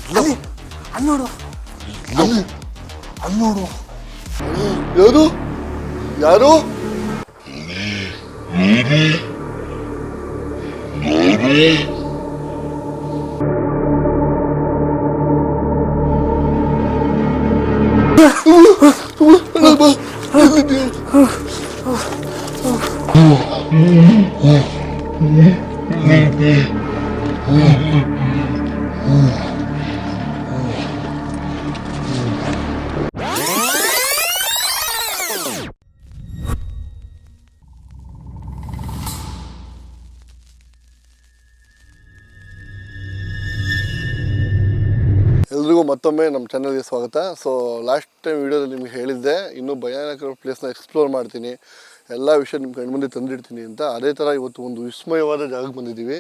ಅಲ್ಲಿ ಅಲ್ಲಿ ನೋಡು, ಅಲ್ಲಿ ನೋಡು. ಯಾರು ಯಾರು? ಎಲ್ರಿಗೂ ಮತ್ತೊಮ್ಮೆ ನಮ್ಮ ಚಾನಲ್ಗೆ ಸ್ವಾಗತ. ಸೊ ಲಾಸ್ಟ್ ಟೈಮ್ ವಿಡಿಯೋದಲ್ಲಿ ನಿಮ್ಗೆ ಹೇಳಿದ್ದೆ ಇನ್ನೂ ಭಯಾನಕ ಪ್ಲೇಸ್ನ ಎಕ್ಸ್ಪ್ಲೋರ್ ಮಾಡ್ತೀನಿ, ಎಲ್ಲ ವಿಷಯ ನಿಮ್ಮ ಕಣ್ಮುಂದೆ ತಂದಿಡ್ತೀನಿ ಅಂತ. ಅದೇ ಥರ ಇವತ್ತು ಒಂದು ವಿಸ್ಮಯವಾದ ಜಾಗಕ್ಕೆ ಬಂದಿದ್ದೀವಿ.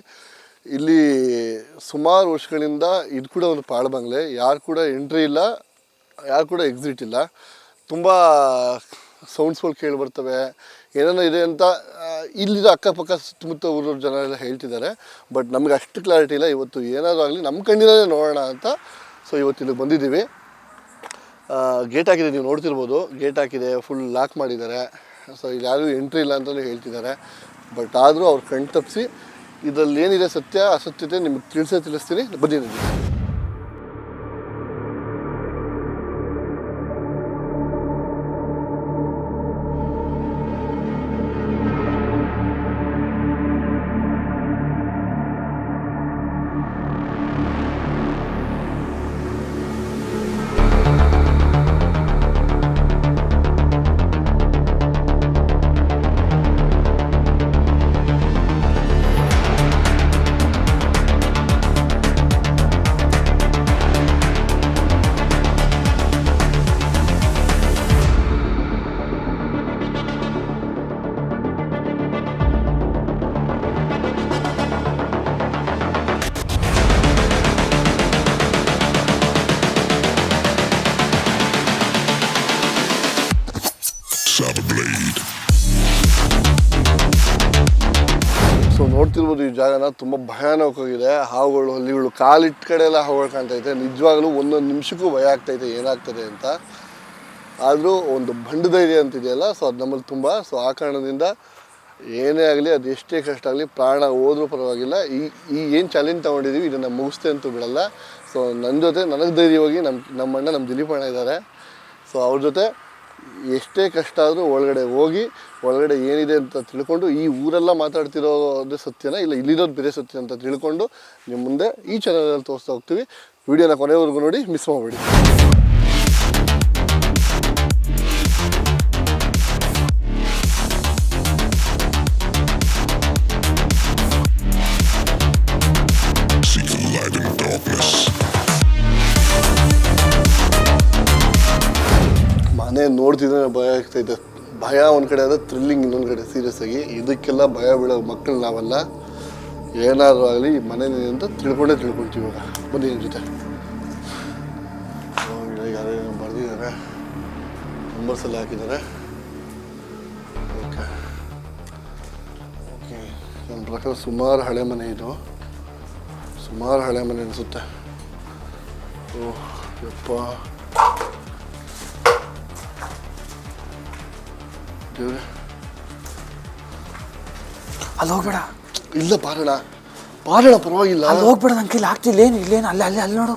ಇಲ್ಲಿ ಸುಮಾರು ವರ್ಷಗಳಿಂದ ಇದು ಕೂಡ ಒಂದು ಪಾಳ್ಬಂಗ್ಲೆ, ಯಾರು ಕೂಡ ಎಂಟ್ರಿ ಇಲ್ಲ, ಯಾರು ಕೂಡ ಎಕ್ಸಿಟ್ ಇಲ್ಲ. ತುಂಬ ಸೌಂಡ್ಸ್ಗಳು ಕೇಳಿ ಬರ್ತವೆ, ಏನೇನೋ ಇದೆ ಅಂತ ಇಲ್ಲಿರೋ ಅಕ್ಕಪಕ್ಕ ಸುತ್ತಮುತ್ತ ಊರವ್ರ ಜನ ಎಲ್ಲ ಹೇಳ್ತಿದ್ದಾರೆ. ಬಟ್ ನಮಗೆ ಅಷ್ಟು ಕ್ಲಾರಿಟಿ ಇಲ್ಲ. ಇವತ್ತು ಏನಾದರೂ ಆಗಲಿ ನಮ್ಮ ಕಣ್ಣಿನಲ್ಲೇ ನೋಡೋಣ ಅಂತ ಸೊ ಇವತ್ತು ಇಲ್ಲಿಗೆ ಬಂದಿದ್ದೀವಿ. ಗೇಟ್ ಹಾಕಿದೆ, ನೀವು ನೋಡ್ತಿರ್ಬೋದು, ಗೇಟ್ ಹಾಕಿದೆ, ಫುಲ್ ಲಾಕ್ ಮಾಡಿದ್ದಾರೆ. ಸೊ ಇಲ್ಲಿ ಯಾರೂ ಎಂಟ್ರಿ ಇಲ್ಲ ಅಂತಲೇ ಹೇಳ್ತಿದ್ದಾರೆ. ಬಟ್ ಆದರೂ ಅವ್ರು ಕಣ್ ತಪ್ಪಿಸಿ ಇದರಲ್ಲಿ ಏನಿದೆ ಸತ್ಯ ಅಸತ್ಯತೆ ನಿಮಗೆ ತಿಳಿಸ್ತೀನಿ. ಬನ್ನಿ ನನಗೆ. ಸೊ ನೋಡ್ತಿರ್ಬೋದು, ಈ ಜಾಗನ ತುಂಬ ಭಯಾನಕವಾಗಿದೆ. ಹಾವುಗಳು, ಹಲ್ಲಿಗಳು, ಕಾಲಿಟ್ಟ ಕಡೆ ಎಲ್ಲ ಹಾವುಗಳು ಕಾಣ್ತೈತೆ. ನಿಜವಾಗ್ಲೂ ಒಂದೊಂದು ನಿಮಿಷಕ್ಕೂ ಭಯ ಆಗ್ತೈತೆ ಏನಾಗ್ತದೆ ಅಂತ. ಆದರೂ ಒಂದು ಬಂಡು ಧೈರ್ಯ ಅಂತಿದೆಯಲ್ಲ, ಸೊ ಅದು ನಮ್ಮಲ್ಲಿ ತುಂಬ. ಸೊ ಆ ಕಾರಣದಿಂದ ಏನೇ ಆಗಲಿ, ಅದು ಎಷ್ಟೇ ಕಷ್ಟ ಆಗಲಿ, ಪ್ರಾಣ ಹೋದ್ರೂ ಪರವಾಗಿಲ್ಲ, ಈ ಏನು ಚಾಲೆಂಜ್ ತೊಗೊಂಡಿದ್ದೀವಿ ಇದನ್ನು ಮುಗಿಸ್ತೇ ಅಂತೂ ಬಿಡಲ್ಲ. ಸೊ ನನ್ನ ಜೊತೆ ನನಗೆ ಧೈರ್ಯವಾಗಿ ನಮ್ಮ ಅಣ್ಣ, ನಮ್ಮ ದಿಲೀಪ್ ಅಣ್ಣ ಇದ್ದಾರೆ. ಸೊ ಅವ್ರ ಜೊತೆ ಎಷ್ಟೇ ಕಷ್ಟ ಆದರೂ ಒಳಗಡೆ ಹೋಗಿ ಒಳಗಡೆ ಏನಿದೆ ಅಂತ ತಿಳ್ಕೊಂಡು, ಈ ಊರೆಲ್ಲ ಮಾತಾಡ್ತಿರೋದು ಸತ್ಯನ ಇಲ್ಲ ಇಲ್ಲಿರೋದು ಬೇರೆ ಸತ್ಯ ಅಂತ ತಿಳ್ಕೊಂಡು ನಿಮ್ಮ ಮುಂದೆ ಈ ಚಾನಲಲ್ಲಿ ತೋರಿಸ್ತಾ ಹೋಗ್ತೀವಿ. ವಿಡಿಯೋನ ಕೊನೆವರೆಗೂ ನೋಡಿ, ಮಿಸ್ ಮಾಡಬೇಡಿ. ಮನೆ ನೋಡ್ತಿದ್ರೆ ಭಯ ಆಗ್ತೈತೆ. ಭಯ ಒಂದು ಕಡೆ ಆದರೆ ಥ್ರಿಲ್ಲಿಂಗ್ ಇನ್ನೊಂದು ಕಡೆ ಸೀರಿಯಸ್ ಆಗಿ. ಇದಕ್ಕೆಲ್ಲ ಭಯ ಬೀಳೋ ಮಕ್ಕಳು ನಾವಲ್ಲ. ಏನಾದರೂ ಆಗಲಿ ಮನೇಲಿ ಅಂತ ತಿಳ್ಕೊಳ್ತೀವಿ. ಇವಾಗ ಬನ್ನಿ ನನ್ನ ಜೊತೆ. ಯಾರೇನು ಬರೆದಿದ್ದಾರೆ, ನಂಬರ್ಸ್ ಎಲ್ಲ ಹಾಕಿದ್ದಾರೆ. ಓಕೆ ಓಕೆ ನನ್ನ ಪ್ರಕಾರ ಸುಮಾರು ಹಳೆ ಮನೆ ಇದು, ಸುಮಾರು ಹಳೆ ಮನೆ ಅನಿಸುತ್ತೆ. ಓಹ್ ಯಪ್ಪ, ಅಲ್ಲಿ ಹೋಗ್ಬೇಡ. ಇಲ್ಲ ಬಾರಣ ಪರವಾಗಿಲ್ಲ. ಅಲ್ಲಿ ಹೋಗ್ಬೇಡ, ನನ್ನ ಕೈಲಿ ಆಗ್ತಿಲ್ಲ. ಇಲ್ಲೇನು ಅಲ್ಲಿ ನೋಡು,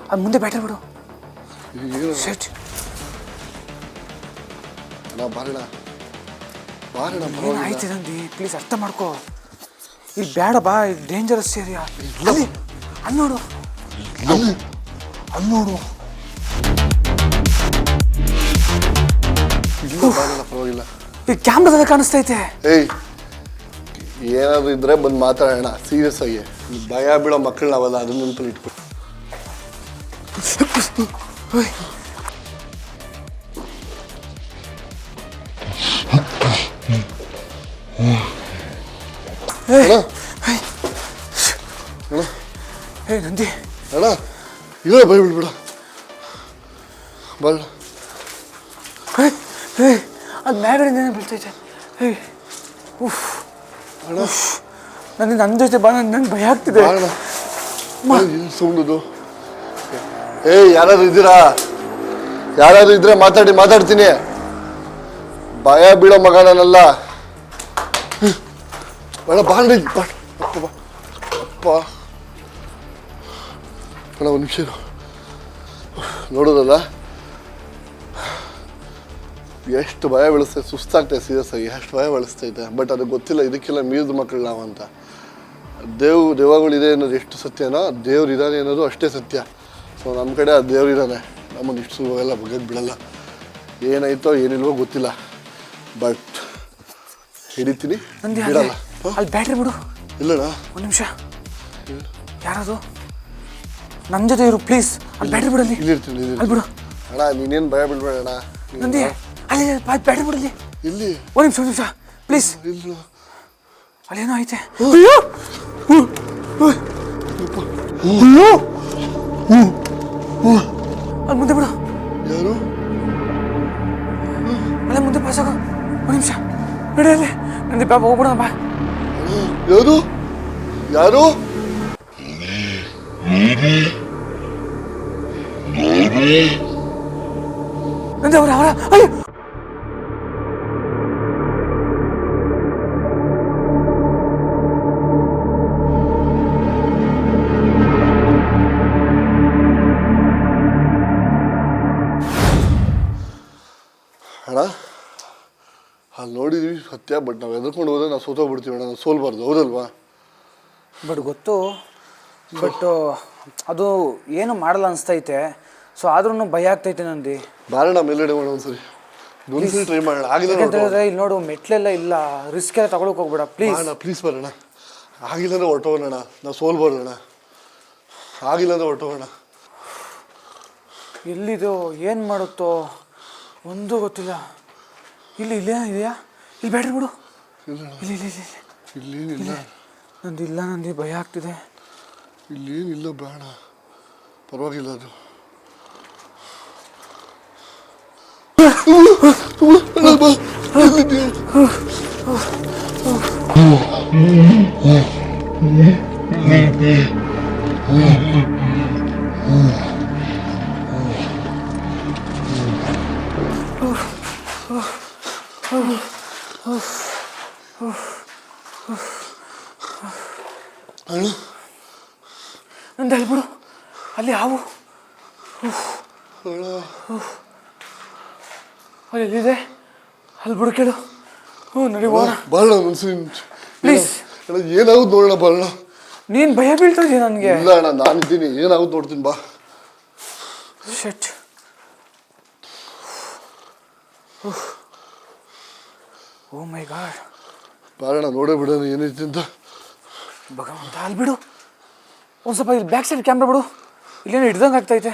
ಅದು ಮುಂದೆ ಬ್ಯಾಟ್ರಿ ಬಿಡು. ಶೆಟ್ ಬಾರಣ ಆಯ್ತು ನಂದಿ, ಪ್ಲೀಸ್ ಅರ್ಥ ಮಾಡ್ಕೋ. ಇಲ್ಲಿ ಬೇಡ ಬಾ, ಇದು ಡೇಂಜರಸ್ ಏರಿಯಾ. ಅಲ್ಲಿ ನೋಡು. ಪರವಾಗಿಲ್ಲ. ಈ ಕ್ಯಾಮ್ರಾದಾಗ ಕಾಣಿಸ್ತೈತೆ. ಏಯ್, ಏನಾದ್ರು ಇದ್ರೆ ಬಂದು ಮಾತಾಡೋಣ ಸೀರಿಯಸ್ ಆಗಿ. ಭಯ ಬೀಳೋ ಮಕ್ಕಳು ನಾವಲ್ಲ, ಅದನ್ನ ನೆನಪಲ್ಲಿ ಇಟ್ಕೊ. ನಂದಿ ಅಣ್ಣ, ಇಲ್ಲ ಭಯ ಬಿಡ್ಬೇಡ. ಬಲ್ಲ ಅದು ಮ್ಯಾಗಡೆ ಬೀಳ್ತೈತೆ. ನನ್ನ ಜೊತೆ ಬಾ, ನನ್ಗೆ ಭಯ ಆಗ್ತಿದೆ. ಸೌಂಡದು ಯಾರಾದ್ರೂ ಇದ್ದೀರಾ? ಯಾರಾದ್ರೂ ಇದ್ರೆ ಮಾತಾಡ್ತೀನಿ. ಭಯ ಬೀಳೋ ಮಗ ನಾನಲ್ಲ. ಬೇಡ ಬಾಂಡಿ ಅಪ್ಪ ಅಣ್ಣ ಒಂದು ನಿಮಿಷ ನೋಡೋದಲ್ಲ ಎಷ್ಟು ಭಯ ಬೆಳೆಸ್ತೈತೆ, ಸುಸ್ತಾಗ್ತೈತೆ ಸೀರಿಯಸ್ ಆಗಿ, ಎಷ್ಟು ಭಯ ಬೆಳೆಸ್ತೈತೆ. ಬಟ್ ಅದು ಗೊತ್ತಿಲ್ಲ ಇದಕ್ಕೆಲ್ಲ ಮೀರಿದ ಮಕ್ಕಳು ನಾವು ಅಂತ. ದೆವ್ವಗಳಿದೆ ಅನ್ನೋದು ಎಷ್ಟು ಸತ್ಯನೋ ದೇವ್ರು ಇದ್ದಾನೆ ಅನ್ನೋದು ಅಷ್ಟೇ ಸತ್ಯ. ಸೊ ನಮ್ಮ ಕಡೆ ಆ ದೇವ್ರು ಇದ್ದಾನೆ, ನಮ್ಮನ್ನು ಇಷ್ಟು ಸುಲಭ ಬಗೆದು ಬಿಡಲ್ಲ. ಏನಾಯ್ತೋ ಏನಿಲ್ವೋ ಗೊತ್ತಿಲ್ಲ, ಬಟ್ ಹಿಡಿತೀನಿ ಬಿಡಲ್ಲ. ಅಲ್ಲಿ ಬ್ಯಾಟ್ರಿ ಬಿಡು. ಇಲ್ಲಣ್ಣ ಒಂದು ನಿಮಿಷ, ಯಾರದು? ನಮ್ಮ ಜೊತೆ ಇರು ಪ್ಲೀಸ್. ಅಲ್ಲಿ ಬ್ಯಾಟ್ರಿ ಬಿಡಲ್ಲಿ. ಇಲ್ಲಿರ್ತೀನಿ ಅಲ್ಲಿ ಬಿಡು ಅಣ್ಣ. ನೀನೇನು ಭಯ ಬಿಡ್ಬೇಡಣ್ಣ. ನಂದಿ ಅಲ್ಲಿ ಬ್ಯಾಟ್ರಿ ಬಿಡಲಿ. ಇಲ್ಲಿ ಒಂದು ನಿಮಿಷ ಪ್ಲೀಸ್. ಇಲ್ಲ ಅಲ್ಲೇನೋ ಐತೆ. ಅಲ್ಲಿ ಮುಂದೆ ಬಿಡು. ಯಾರು? ಅಲ್ಲೇ ಮುಂದೆ ಪಾಸ್ ಆಗೋ. ಒಂದು ನಿಮಿಷ ನಡಿಯಲ್ಲಿ. ನಂದಿ ಬಾಬಾ ಹೋಗ್ಬಿಡ ಬಾ. ಯಾರು? ಯಾರು? ನಂದಿ ಅವರ ಅಯ್ಯೋ ಅಣ್ಣ ಅಲ್ಲಿ ನೋಡಿದ್ವಿ ಸತ್ಯ. ಬಟ್ ನಾವು ಎದ್ಕೊಂಡು ಹೋದ್ರೆ ನಾವು ಸೋತೋಗ್ಬಿಡ್ತೀವಿ ಅಣ್ಣ. ನಾವು ಸೋಲ್ಬಾರ್ದು, ಹೌದಲ್ವಾ? ಬಟ್ ಗೊತ್ತು, ಬಟ್ ಅದು ಏನು ಮಾಡಲ್ಲ ಅನಿಸ್ತೈತೆ. ಸೊ ಆದ್ರೂ ಭಯ ಆಗ್ತೈತೆ ನಂದಿ. ಬಾರಣ್ಣ ಮೇಲ್ಗಡೆ ಮಾಡೋಣ ಒಂದ್ಸರಿ, ಒಂದ್ಸರಿ ಟ್ರೈ ಮಾಡೋಣ. ಆಗಿಲ್ಲ ಹೇಳಿದ್ರೆ ಇಲ್ಲಿ ನೋಡು ಮೆಟ್ಲೆಲ್ಲ ಇಲ್ಲ, ರಿಸ್ಕ್ ಎಲ್ಲ ತಗೊಳಕ್ ಹೋಗ್ಬೇಡ ಪ್ಲೀಸ್. ಪ್ಲೀಸ್ ಬರೋಣ. ಆಗಿಲ್ಲ ಅಂದ್ರೆ ಹೊರಟೋಗೋಣ. ನಾವು ಸೋಲ್ಬಾರ್ದಣ್ಣ. ಆಗಿಲ್ಲ ಅಂದ್ರೆ ಹೊರಟೋಗೋಣ. ಎಲ್ಲಿದು ಏನು ಮಾಡುತ್ತೋ ಒಂದು ಗೊತ್ತಿಲ್ಲ. ಇಲ್ಲೇ ಇದೆಯಾ? ಇಲ್ಲಿ ಬ್ಯಾಟ್ರಿ ಬಿಡು. ಇಲ್ಲೇನಿಲ್ಲ ನಂದು. ಇಲ್ಲ ನಂದಿ ಭಯ ಆಗ್ತಿದೆ. ಇಲ್ಲೇನಿಲ್ಲ ಬೇಡ, ಪರವಾಗಿಲ್ಲ. ಅದು ನಂದು ಅಲ್ಲಿ ಬಿಡು. ಅಲ್ಲಿ ಹಾವು ಅಲ್ಲಿ ಎಲ್ಲಿದೆ? ಅಲ್ಲಿ ಬಿಡು ಕೇಳು. ನಡಿ ಹೋಗೋಣ. ಬರೋಣ ಒಂದ್ಸರಿ ಪ್ಲೀಸ್. ಏನಾಗುತ್ತೆ ನೋಡೋಣ, ಬರೋಣ. ನೀನು ಭಯ ಬೀಳ್ತಾ ಇದೀಯ ನನಗೆ. ಇಲ್ಲ ಅಣ್ಣ, ನಾನಿದ್ದೀನಿ. ಏನಾಗುತ್ತೆ ನೋಡ್ತೀನಿ ಬಾ. ಶಟ್. ಓ ಮೈ ಗಾಡ್. ಬಾರಣ ನೋಡೇ ಬಿಡೋಣ ಏನೈತಿ ಅಂತ. ಭಗವಂತ ಅಲ್ಲಿ ಬಿಡು. ಒಂದು ಸ್ವಲ್ಪ ಇಲ್ಲಿ ಬ್ಯಾಕ್ ಸೈಡ್ ಕ್ಯಾಮ್ರಾ ಬಿಡು. ಇಲ್ಲೇನು ಹಿಡ್ದಂಗೆ ಆಗ್ತೈತೆ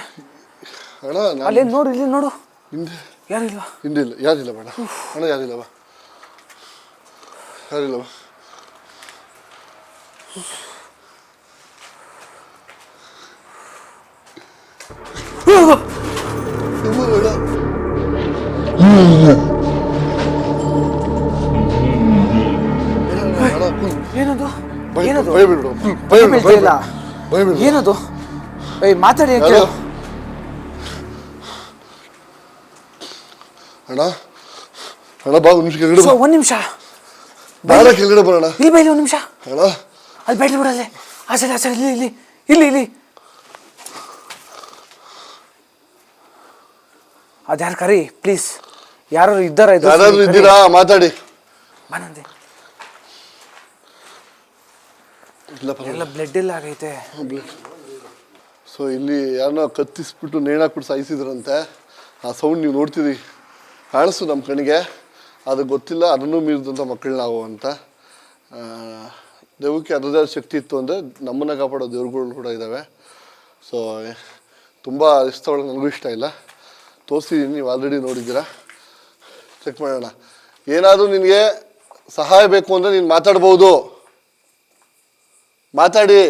ಅಣ್ಣ. ಅಲ್ಲೇನು ನೋಡು, ಇಲ್ಲಿ ನೋಡು. ಹಿಂದೆ ಯಾರಿಲ್ವಾ? ಹಿಂದೆ ಇಲ್ಲ, ಯಾರಿಲ್ಲ ಬೇಡ ಅಣ್ಣ. ಯಾರಿಲ್ಲವಾ? ಯಾರಿಲ್ಲವಾ? ಏನದು? ಏನದು? ಭಯಬಿಡು. ಏನದು? ಮಾತಾಡಿ. ಅಣ್ಣ ಅಣ್ಣ ಬಾ ಒಂದು ನಿಮಿಷ ಕೆಳಗಡೆ. ಒಂದು ನಿಮಿಷ ಬಾರ ಕೆಳಗಡೆ ಬರೋಣ. ಇಲ್ಲಿ ಬೈಲಿ ಒಂದು ನಿಮಿಷ. ಅಣ್ಣ ಅಲ್ಲಿ ಬ್ಯಾಟ್ರಿ ಬಿಡಲ್ಲೇ. ಆ ಸೈಡ್ ಇಲ್ಲಿ ಇಲ್ಲಿ ಇಲ್ಲಿ ಇಲ್ಲಿ. ಅದ್ಯಾರು ಕರಿ ಪ್ಲೀಸ್. ಯಾರು ಇದ್ದಾರ? ಯಾರಾದ್ರೂ ಇದ್ದೀರಾ? ಮಾತಾಡಿ. ಬಾನಂದೆ. ಇಲ್ಲ ಬ್ಲಡ್ ಎಲ್ಲ ಆಗೈತೆ. ಸೊ ಇಲ್ಲಿ ಯಾರನ್ನ ಕತ್ತಿಸ್ಬಿಟ್ಟು ನೇಣಾಕ್ಬಿಟ್ಟು ಸಾಯಿಸಿದ್ರಂತೆ. ಆ ಸೌಂಡ್ ನೀವು ನೋಡ್ತೀರಿ, ಕಾಣಿಸ್ತು ನಮ್ಮ ಕಣ್ಣಿಗೆ. ಅದು ಗೊತ್ತಿಲ್ಲ, ಅದನ್ನು ಮೀರಿದಂಥ ಮಕ್ಕಳು ನಾವು ಅಂತ. ದೆವ್ವಕ್ಕೆ ಅದರದೇ ಶಕ್ತಿ ಇತ್ತು ಅಂದರೆ ನಮ್ಮನ್ನು ಕಾಪಾಡೋ ದೇವ್ರುಗಳು ಕೂಡ ಇದ್ದಾವೆ. ಸೊ ತುಂಬ ರಿಸ್ಕ್ ತಗೊಳ್ಳೋಕೆ ನನಗೂ ಇಷ್ಟ ಇಲ್ಲ. ತೋರಿಸಿದ್ದೀನಿ, ನೀವು ಆಲ್ರೆಡಿ ನೋಡಿದ್ದೀರಾ. ಚೆಕ್ ಮಾಡೋಣ. ಏನಾದರೂ ನಿನಗೆ ಸಹಾಯ ಬೇಕು ಅಂದರೆ ನೀನು ಮಾತಾಡ್ಬೋದು. ಮಾತಾಡಿ.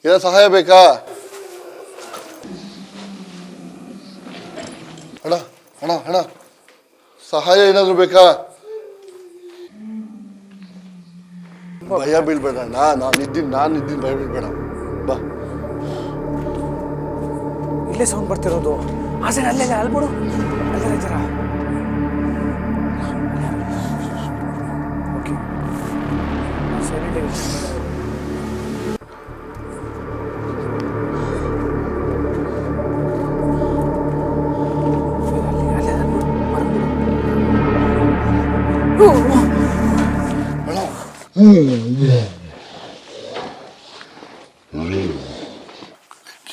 ಏನೋ ಸಹಾಯ ಬೇಕಾ? ಅಣ್ಣ ಅಣ್ಣ ಅಣ್ಣ ಸಹಾಯ ಏನಾದರೂ ಬೇಕಾ? ಭಯ ಬೀಳ್ಬೇಡ ಅಣ್ಣ. ನಾನಿದ್ದೀನಿ ಭಯ ಬೀಳ್ಬೇಡ. ಬಾ ಇಲ್ಲೇ ಸೌಂಡ್ ಬರ್ತಿರೋದು. ಆ ಸೈಡ್ ಅಲ್ಲೇ ಅಲ್ಬಿಡು, ಅಲ್ಲೇ ಇದ್ದಾರಾ? ಓಕೆ ಸೈಲೆಂಟ್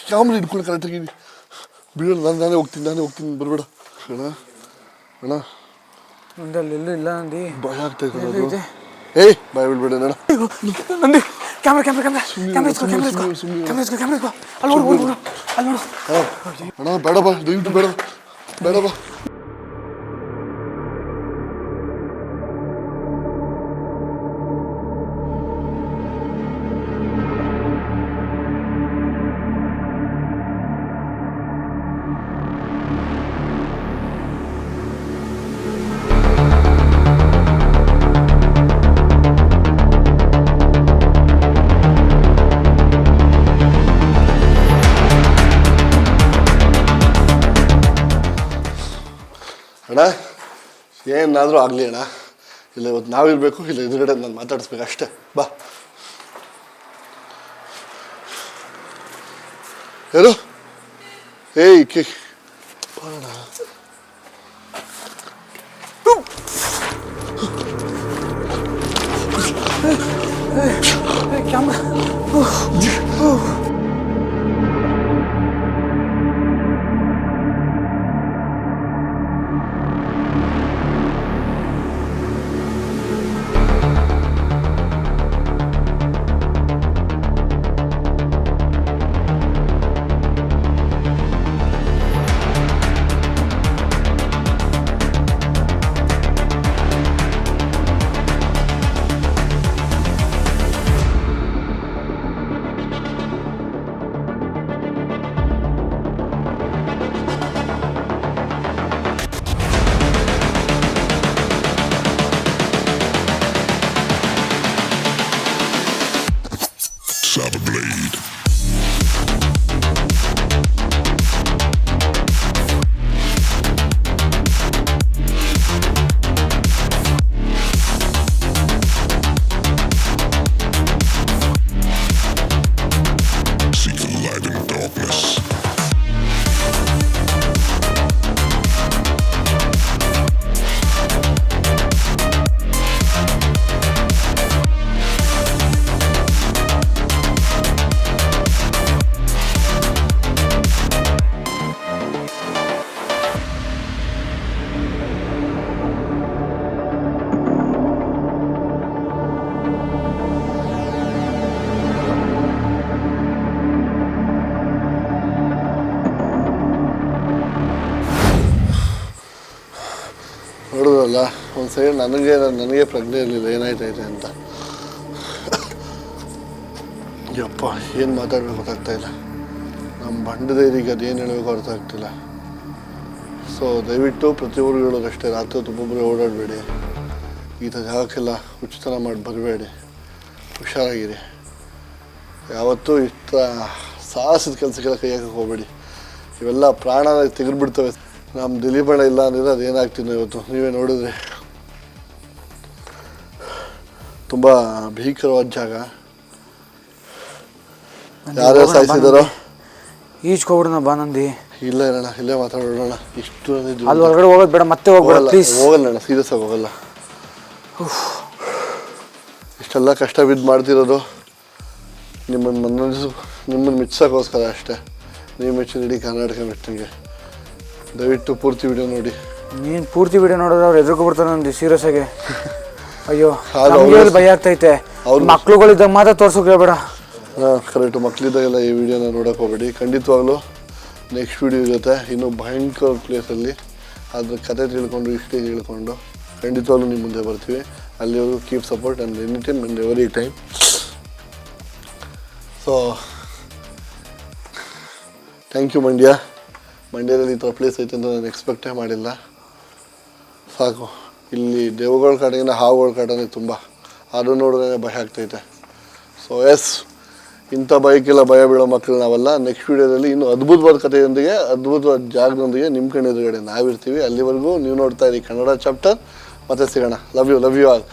ಕ್ಯಾಮ್ರಾ ಹಿಡ್ಕೊಂಡು ಕರೆಕ್ಟಾಗಿ ಬಿಡೋಣ. ನಾನೇ ಹೋಗ್ತೀನಿ ಬರಬೇಡ ಅಣ್ಣ. ಅಣ್ಣ ನಂದಲ್ಲಿ ಎಲ್ಲೂ ಇಲ್ಲ ನಂದಿ. ಭಯ ಆಗ್ತಾ ಇದೆ. ಏಯ್ ಭಯ ಬಿಡ್ಬೇಡ ಅಣ್ಣ. ನಂದಿ ಕ್ಯಾಮ್ರಾ ಅಲ್ಲಿ ನೋಡು. ಅಣ್ಣ ಬೇಡ ಬಾ, ದಯವಿಟ್ಟು ಬೇಡ ಬಾ. ಅಣ್ಣ ಏನಾದರೂ ಆಗಲಿ ಅಣ್ಣ, ಇಲ್ಲ ಇವತ್ತು ನಾವಿರಬೇಕು, ಇಲ್ಲ ಎದುರುಗಡೆ ನಾನು ಮಾತಾಡಿಸ್ಬೇಕು ಅಷ್ಟೇ. ಬಾ. ಯಾರು? ಏಯ್ ಬಾಣ. Camera Cyberblade. Seek the light in darkness. ನೋಡೋದಲ್ಲ ಒಂದು ಸೈಡ್ ನನಗೆ ಪ್ರಜ್ಞೆ ಇರಲಿಲ್ಲ ಏನಾಯ್ತೈತೆ ಅಂತ. ಯಪ್ಪ ಏನು ಮಾತಾಡಬೇಕು ಗೊತ್ತಾಗ್ತಾ ಇಲ್ಲ. ನಮ್ಮ ಬಂಡದೇರಿಗೆ ಅದೇನು ಹೇಳಬೇಕು ಅರ್ಥ ಆಗ್ತಿಲ್ಲ. ಸೊ ದಯವಿಟ್ಟು ಪ್ರತಿಯೊಬ್ಬರು ಹೇಳೋದಷ್ಟೇ, ರಾತ್ರಿ ಹೊತ್ತು ಒಬ್ಬೊಬ್ಬರೇ ಓಡಾಡಬೇಡಿ, ಈ ಥರ ಜಾಗಕ್ಕೆಲ್ಲ ಉಚಿತನ ಮಾಡಿ ಬರಬೇಡಿ, ಹುಷಾರಾಗಿರಿ. ಯಾವತ್ತೂ ಇಷ್ಟ ಸಾಹಸದ ಕೆಲಸಕ್ಕೆಲ್ಲ ಕೈ ಹಾಕಕ್ಕೆ ಹೋಗಬೇಡಿ. ಇವೆಲ್ಲ ಪ್ರಾಣ ತೆಗೆದುಬಿಡ್ತವೆ. ನಮ್ಮ ದಿಲೀಪಣ್ಣ ಇಲ್ಲ ಅಂದರೆ ಅದೇನಾಗ್ತಿದ್ನೋ ಇವತ್ತು ನೀವೇ ನೋಡಿದ್ರೆ. ತುಂಬ ಭೀಕರವಾದ ಜಾಗ. ಯಾರ್ಯಾರು ಸಾಯಿಸಿದಾರೋ ಈಜ್ಕೊಬಿಡೋಣ ಬಾ ನಂದಿ. ಇಲ್ಲ ಇರೋಣ, ಇಲ್ಲೇ ಮಾತಾಡೋಣ. ಇಷ್ಟು ಅಲ್ಲಿ ಹೊರಗಡೆ ಹೋಗೋದು ಬೇಡ, ಮತ್ತೆ ಹೋಗ್ಬೇಡ ಪ್ಲೀಸ್. ಹೋಗಲ್ಲ ಅಣ್ಣ, ಸೀರಿಯಸ್ ಆಗಿ ಹೋಗಲ್ಲ. ಇಷ್ಟೆಲ್ಲ ಕಷ್ಟ ಬಿದ್ದು ಮಾಡ್ತಿರೋದು ನಿಮ್ಮನ್ನು ಮೆಚ್ಚೋಕ್ಕೋಸ್ಕರ ಅಷ್ಟೇ. ನೀವು ಮೆಚ್ಚಿನ ಇಡೀ ಕರ್ನಾಟಕ ಮೆಚ್ಚಂಗೆ. ದಯವಿಟ್ಟು ಪೂರ್ತಿ ವಿಡಿಯೋ ನೋಡಿ. ನೀನು ಪೂರ್ತಿ ವಿಡಿಯೋ ನೋಡಿದ್ರೆ ಅವ್ರು ಎದುರ್ಕೊಬಿಡ್ತಾರೆ ನಂದು ಸೀರಿಯಸ್ ಆಗಿ. ಅಯ್ಯೋ ಭಯ ಆಗ್ತೈತೆ. ಅವ್ರ ಮಕ್ಳುಗಳಿದ್ದಾಗ ಮಾತ್ರ ತೋರ್ಸೋಕೆ ಬೇಡ. ಹಾಂ ಕರೆಕ್ಟು, ಮಕ್ಕಳಿದ್ದಾಗೆಲ್ಲ ಈ ವಿಡಿಯೋನ ನೋಡೋಕೆ ಹೋಗಬೇಡಿ. ಖಂಡಿತವಾಗ್ಲೂ ನೆಕ್ಸ್ಟ್ ವಿಡಿಯೋ ಇರುತ್ತೆ ಇನ್ನೂ ಭಯಂಕರ ಪ್ಲೇಸಲ್ಲಿ. ಅದ್ರ ಕತೆ ತಿಳ್ಕೊಂಡು ಹಿಸ್ಟ್ರಿ ತಿಳ್ಕೊಂಡು ಖಂಡಿತವಾಗ್ಲೂ ನಿಮ್ಮ ಮುಂದೆ ಬರ್ತೀವಿ. ಅಲ್ಲಿವರೆಗೂ keep support and any time and every time. So thank you Mandya. ಮಂಡ್ಯದಲ್ಲಿ ಈ ಥರ ಪ್ಲೇಸ್ ಐತೆ ಅಂತ ನಾನು ಎಕ್ಸ್ಪೆಕ್ಟೇ ಮಾಡಿಲ್ಲ. ಸಾಕು, ಇಲ್ಲಿ ದೇವಗಳ ಕಾಡಿನ ಹಾವುಗಳ ಕಾಡನೇ ತುಂಬ. ಅದು ನೋಡಿದ್ರೆ ಭಯ ಆಗ್ತೈತೆ. ಸೊ ಎಸ್, ಇಂಥ ಭಯಕ್ಕೆಲ್ಲ ಭಯ ಬೀಳೋ ಮಕ್ಕಳು ನಾವಲ್ಲ. ನೆಕ್ಸ್ಟ್ ವೀಡಿಯೋದಲ್ಲಿ ಇನ್ನೂ ಅದ್ಭುತವಾದ ಕಥೆಯೊಂದಿಗೆ ಅದ್ಭುತವಾದ ಜಾಗದೊಂದಿಗೆ ನಿಮ್ಮ ಕಣ್ಣು ಎದುರುಗಡೆ ನಾವಿರ್ತೀವಿ. ಅಲ್ಲಿವರೆಗೂ ನೀವು ನೋಡ್ತಾ ಇರಿ ಕನ್ನಡ ಚಾಪ್ಟರ್. ಮತ್ತೆ ಸಿಗೋಣ. Love you all.